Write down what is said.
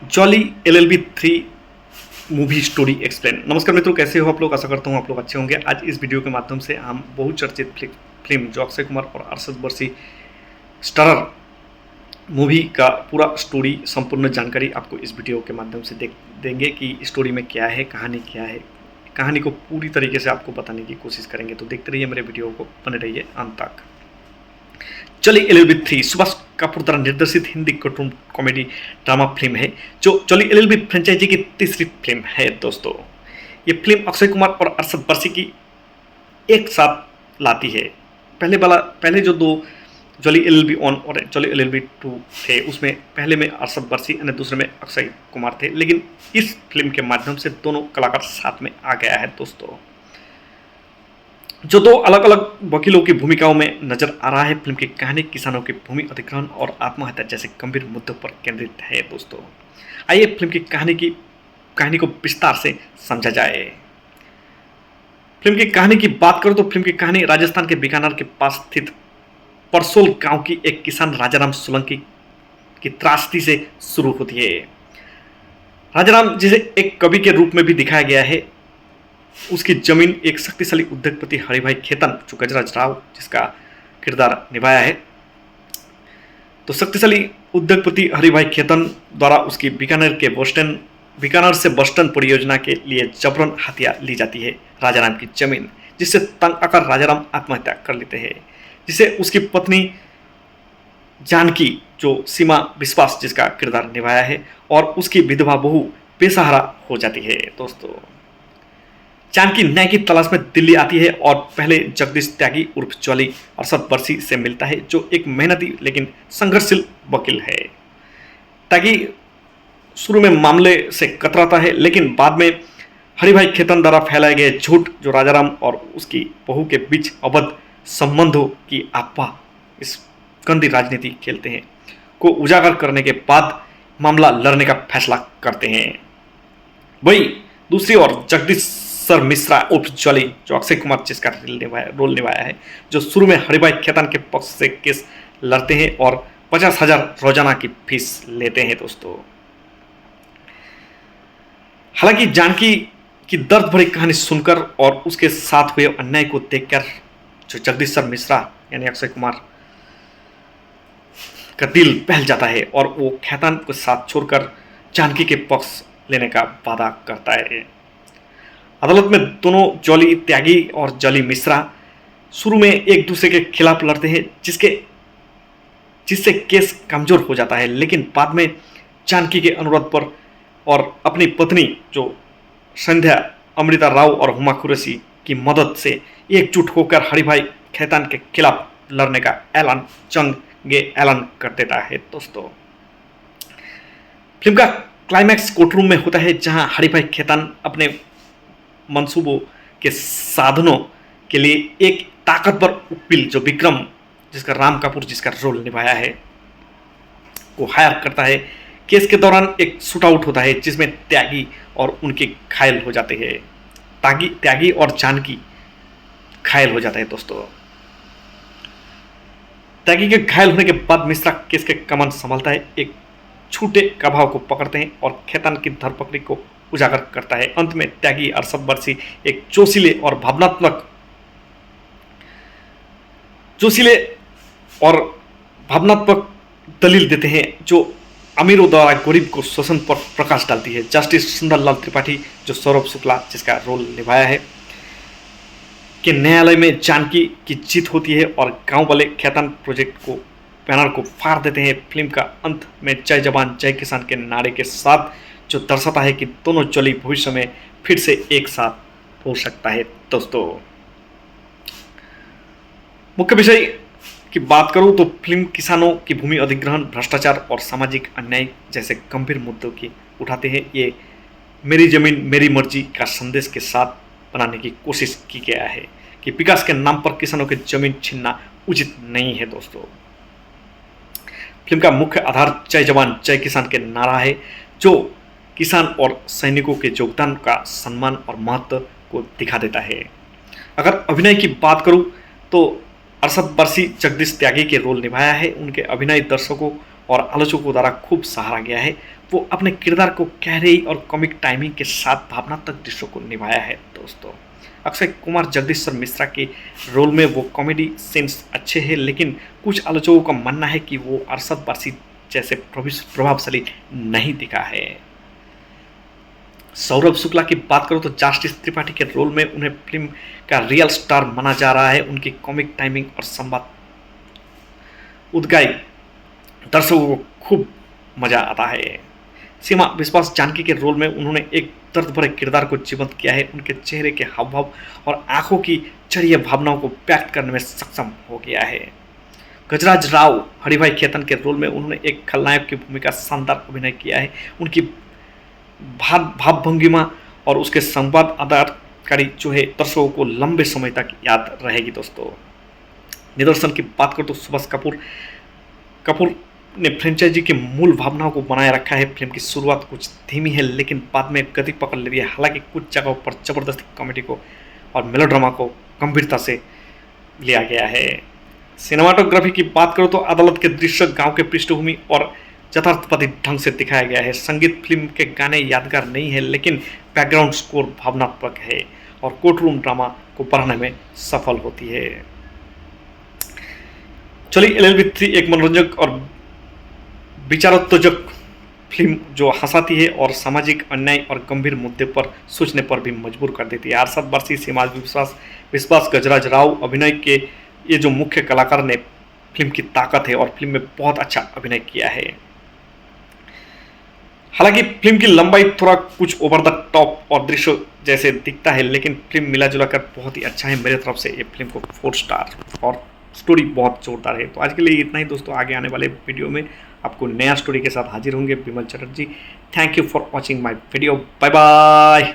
Jolly LLB 3 movie story explain. नमस्कार मित्रों, कैसे हो आप लोग? आशा करता हूँ आप लोग अच्छे होंगे। आज इस वीडियो के माध्यम से हम बहुचर्चित फिल्म जो अक्षय कुमार और अरशद वर्सी स्टारर मूवी का पूरा स्टोरी संपूर्ण जानकारी आपको इस वीडियो के माध्यम से देंगे कि स्टोरी में क्या है, कहानी क्या है। कहानी को पूरी तरीके से आपको बताने की कोशिश करेंगे, तो देखते रहिए मेरे वीडियो को, बने रहिए अंत तक। जॉली एलएलबी 3 सुभाष कपूर द्वारा निर्देशित Hindi cartoon comedy drama film है जो जॉली एलएलबी फ्रेंचाइजी की तीसरी फिल्म है दोस्तों। ये फिल्म अक्षय कुमार और अरशद वर्सी की एक साथ लाती है। पहले जो दो जॉली एलएलबी 1 और जॉली एलएलबी 2 थे, उसमें पहले में अरशद वर्सी और दूसरे में अक्षय कुमार थे, लेकिन इस फिल्म के माध्यम से दोनों कलाकार साथ में आ गया है दोस्तों। जो दो अलग अलग वकीलों की भूमिकाओं में नजर आ रहा है। फिल्म की कहानी किसानों की भूमि अधिग्रहण और आत्महत्या जैसे गंभीर मुद्दों पर केंद्रित है दोस्तों। आइए फिल्म की कहानी को विस्तार से समझा जाए। फिल्म की कहानी की बात करो तो फिल्म की कहानी राजस्थान के बीकानेर के पास स्थित परसोल गांव की एक किसान राजाराम सोलंकी की त्रासदी से शुरू होती है। राजाराम, जिसे एक कवि के रूप में भी दिखाया गया है, उसकी जमीन एक शक्तिशाली उद्योगपति हरिभाई खेतन, जो गजराज राव जिसका किरदार निभाया है, तो शक्तिशाली उद्योगपति हरिभाई खेतन द्वारा उसकी बीकानेर से बस्टन परियोजना के लिए जबरन हत्या ली जाती है राजाराम की जमीन, जिससे तंग आकर राजाराम आत्महत्या कर लेते हैं, जिसे उसकी पत्नी जानकी, जो सीमा विश्वास जिसका किरदार निभाया है, और उसकी विधवा बहू बेसहारा हो जाती है दोस्तों। जानकी न्याय की तलाश में दिल्ली आती है और पहले जगदीश त्यागी उर्फ जॉली अरशद वर्सी से मिलता है, जो एक मेहनती लेकिन संघर्षशील वकील है। त्यागी शुरू में मामले से कतराता है, लेकिन बाद में हरिभाई खेतन द्वारा फैलाए गए झूठ, जो राजाराम और उसकी बहू के बीच अवैध संबंधों की अफवाह इस गंदी राजनीति खेलते हैं, को उजागर करने के बाद मामला लड़ने का फैसला करते हैं। वही दूसरी ओर जगदीश मिश्रा उर्फ जॉली, जो अक्षय कुमार जिसका रोल निभाया है, जो शुरू में हरिभाई खेतन के पक्ष से केस लड़ते हैं और 50,000 रोजाना की फीस लेते हैं दोस्तों। हालांकि जानकी की दर्द भरी कहानी सुनकर और उसके साथ हुए अन्याय को देखकर जो जगदीश मिश्रा यानी अक्षय कुमार का दिल बहल जाता है और वो खेतन को साथ छोड़कर जानकी के पक्ष लेने का वादा करता है। अदालत में दोनों जॉली त्यागी और जॉली मिश्रा शुरू में एक दूसरे के खिलाफ लड़ते हैं, जिससे केस कमजोर हो जाता है, लेकिन बाद में जानकी के अनुरोध पर और अपनी पत्नी जो संध्या अमृता राव और हुमा कुरैशी की मदद से एकजुट होकर हरिभाई खेतन के खिलाफ लड़ने का ऐलान कर देता है दोस्तों। फिल्म का क्लाइमैक्स कोर्टरूम में होता है, जहां हरिभाई खेतन अपने मंसूबों के साधनों के लिए एक ताकतवर उकील, जो विक्रम जिसका राम कपूर जिसका रोल निभाया है, को हायर करता है। केस के दौरान एक शूट आउट होता है, जिसमें त्यागी और उनके घायल हो जाते हैं। त्यागी और जानकी घायल हो जाता है दोस्तों। त्यागी के घायल होने के बाद मिश्रा केस के कमान संभालता है, एक छूटे गवाह को पकड़ते हैं और खेतन की धरपकड़ी को उजागर करता है। अंत में त्यागी अरशद वर्सी एक जोशीले और भावनात्मक दलील देते हैं, जो अमीरों द्वारा गरीब को शोषण पर प्रकाश डालती है। जस्टिस सुंदरलाल त्रिपाठी, जो सौरभ शुक्ला जिसका रोल निभाया है, के न्यायालय में जानकी की जीत होती है और गांव वाले खेतन प्रोजेक्ट को बैनर को फाड़ देते हैं। फिल्म का अंत में जय जवान जय किसान के नारे के साथ, जो दर्शाता है कि दोनों जॉली भविष्य में फिर से एक साथ हो सकता है दोस्तों। मुख्य विषय की बात करूं तो फिल्म किसानों की भूमि अधिग्रहण, भ्रष्टाचार और सामाजिक अन्याय जैसे गंभीर मुद्दों की उठाते हैं। ये मेरी जमीन मेरी मर्जी का संदेश के साथ बनाने की कोशिश की गया है कि विकास के नाम पर किसानों की जमीन छीनना उचित नहीं है दोस्तों। फिल्म का मुख्य आधार जय जवान जय किसान के नारा है, जो किसान और सैनिकों के योगदान का सम्मान और महत्व को दिखा देता है। अगर अभिनय की बात करूं तो अरशद वर्सी जगदीश त्यागी के रोल निभाया है। उनके अभिनय दर्शकों और आलोचकों द्वारा खूब सराहा गया है। वो अपने किरदार को गहराई और कॉमिक टाइमिंग के साथ भावनात्मक दृश्यों को निभाया है दोस्तों। अक्षय कुमार जगदीश्वर मिश्रा के रोल में वो कॉमेडी सीन्स अच्छे हैं, लेकिन कुछ आलोचकों का मानना है कि वो अरशद वारसी जैसे प्रभावशाली नहीं दिखा है। सौरभ शुक्ला की बात करो तो जस्टिस त्रिपाठी के रोल में उन्हें फिल्म का रियल स्टार माना जा रहा है। उनकी कॉमिक टाइमिंग और संवाद उद्गाई दर्शकों को खूब मजा आता है। सीमा विश्वास जानकी के रोल में उन्होंने एक दर्द भरे किरदार को जीवंत किया है। उनके चेहरे के हावभाव और आंखों की चढ़िए भावनाओं को व्यक्त करने में सक्षम हो गया है। गजराज राव हरिभाई खेतन के रोल में उन्होंने एक खलनायक की भूमिका शानदार अभिनय किया है। उनकी भाव भंगिमा और उसके संवाद अदाकारी जो है दर्शकों को लंबे समय तक याद रहेगी दोस्तों। निर्देशन की बात करो तो सुभाष कपूर ने फ्रेंचाइजी की मूल भावनाओं को बनाए रखा है। फिल्म की शुरुआत कुछ धीमी है, लेकिन बाद में गति पकड़ लेती है। हालांकि कुछ जगहों पर जबरदस्ती कॉमेडी को और मेलोड्रामा को गंभीरता से लिया गया है। सिनेमाटोग्राफी की बात करो तो अदालत के दृश्य गांव के पृष्ठभूमि और यथार्थवादी ढंग से दिखाया गया है। संगीत फिल्म के गाने यादगार नहीं है, लेकिन बैकग्राउंड स्कोर भावनात्मक है और कोर्ट रूम ड्रामा को बढ़ाने में सफल होती है। चलिए LLB 3 एक मनोरंजक और विचारोत्तेजक फिल्म जो हंसाती है और सामाजिक अन्याय और गंभीर मुद्दे पर सोचने पर भी मजबूर कर देती है। अरशद वारसी, सीमा विश्वास, गजराज राव अभिनय के ये जो मुख्य कलाकार ने फिल्म की ताकत है और फिल्म में बहुत अच्छा अभिनय किया है। हालांकि फिल्म की लंबाई थोड़ा कुछ ओवर द टॉप और दृश्य जैसे दिखता है, लेकिन फिल्म मिला जुला कर बहुत ही अच्छा है। मेरे तरफ से ये फिल्म को 4 स्टार और स्टोरी बहुत जोरदार है। तो आज के लिए इतना ही दोस्तों। आगे आने वाले वीडियो में आपको नया स्टोरी के साथ हाजिर होंगे। Vimal Chatterjee, thank you for watching my video. Bye bye.